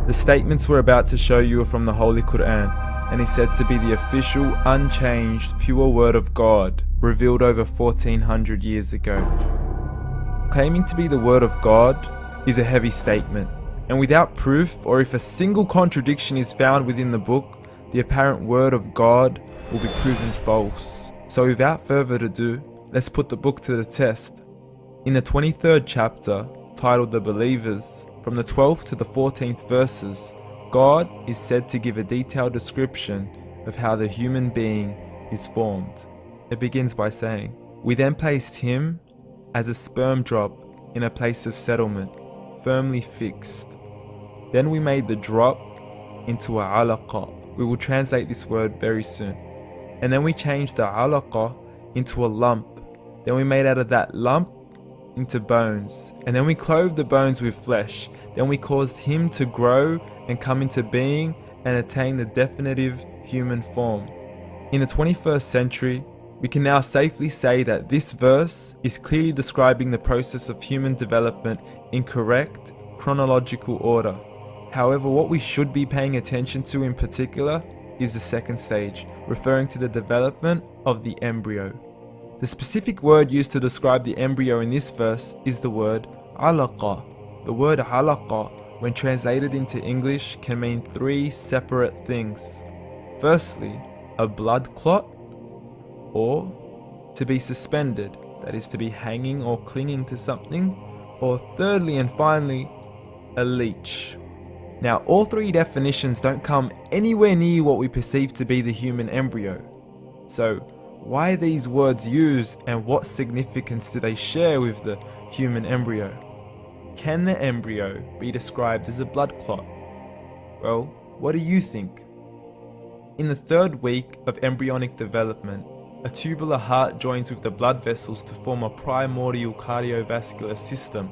The statements we're about to show you are from the Holy Quran, and is said to be the official, unchanged, pure word of God, revealed over 1400 years ago. Claiming to be the word of God is a heavy statement, and without proof, or if a single contradiction is found within the book, the apparent word of God will be proven false. So without further ado, let's put the book to the test. In the 23rd chapter, titled The Believers, from the 12th to the 14th verses, God is said to give a detailed description of how the human being is formed. It begins by saying, "We then placed him as a sperm drop in a place of settlement, firmly fixed. Then we made the drop into a alaqa." We will translate this word very soon. "And then we changed the alaqa into a lump. Then we made out of that lump into bones. And then we clothed the bones with flesh. Then we caused him to grow and come into being and attain the definitive human form." In the 21st century, we can now safely say that this verse is clearly describing the process of human development in correct chronological order. However, what we should be paying attention to in particular is the second stage, referring to the development of the embryo. The specific word used to describe the embryo in this verse is the word alaqa. The word alaqa, when translated into English, can mean three separate things. Firstly, a blood clot, or to be suspended, that is to be hanging or clinging to something, or thirdly and finally, a leech. Now, all three definitions don't come anywhere near what we perceive to be the human embryo. So, why are these words used, and what significance do they share with the human embryo? Can the embryo be described as a blood clot? Well, what do you think? In the 3rd week of embryonic development, a tubular heart joins with the blood vessels to form a primordial cardiovascular system,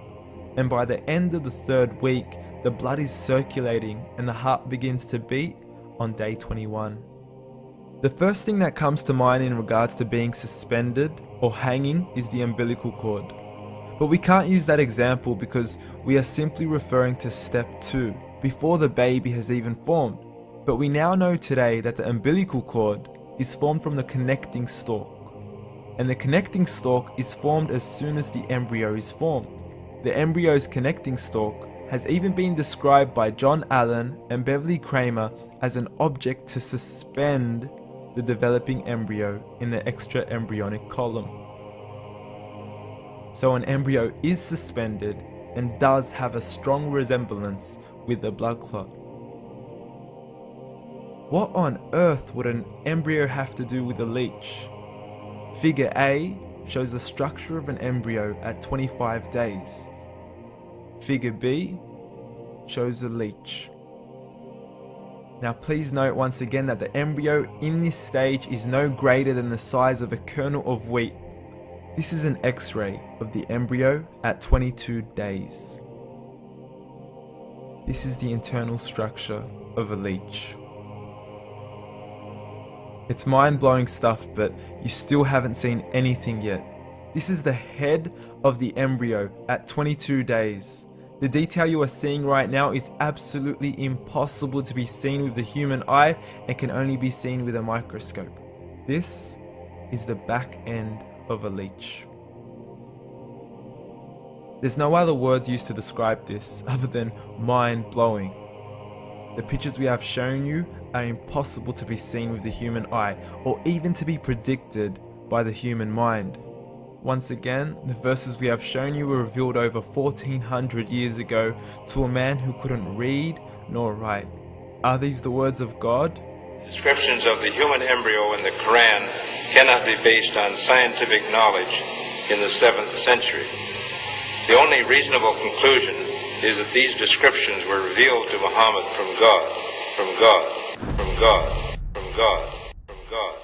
and by the end of the 3rd week, the blood is circulating and the heart begins to beat on day 21. The first thing that comes to mind in regards to being suspended or hanging is the umbilical cord. But we can't use that example because we are simply referring to step 2, before the baby has even formed. But we now know today that the umbilical cord is formed from the connecting stalk. And the connecting stalk is formed as soon as the embryo is formed. The embryo's connecting stalk has even been described by John Allen and Beverly Kramer as an object to suspend the developing embryo in the extra-embryonic column. So an embryo is suspended and does have a strong resemblance with the blood clot. What on earth would an embryo have to do with a leech? Figure A shows the structure of an embryo at 25 days. Figure B shows a leech. Now please note once again that the embryo in this stage is no greater than the size of a kernel of wheat. This is an X-ray of the embryo at 22 days. This is the internal structure of a leech. It's mind-blowing stuff, but you still haven't seen anything yet. This is the head of the embryo at 22 days. The detail you are seeing right now is absolutely impossible to be seen with the human eye and can only be seen with a microscope. This is the back end of a leech. There's no other words used to describe this other than mind-blowing. The pictures we have shown you are impossible to be seen with the human eye or even to be predicted by the human mind. Once again, the verses we have shown you were revealed over 1400 years ago to a man who couldn't read nor write. Are these the words of God? Descriptions of the human embryo in the Quran cannot be based on scientific knowledge in the 7th century. The only reasonable conclusion is that these descriptions were revealed to Muhammad from God, from God, from God, from God, from God.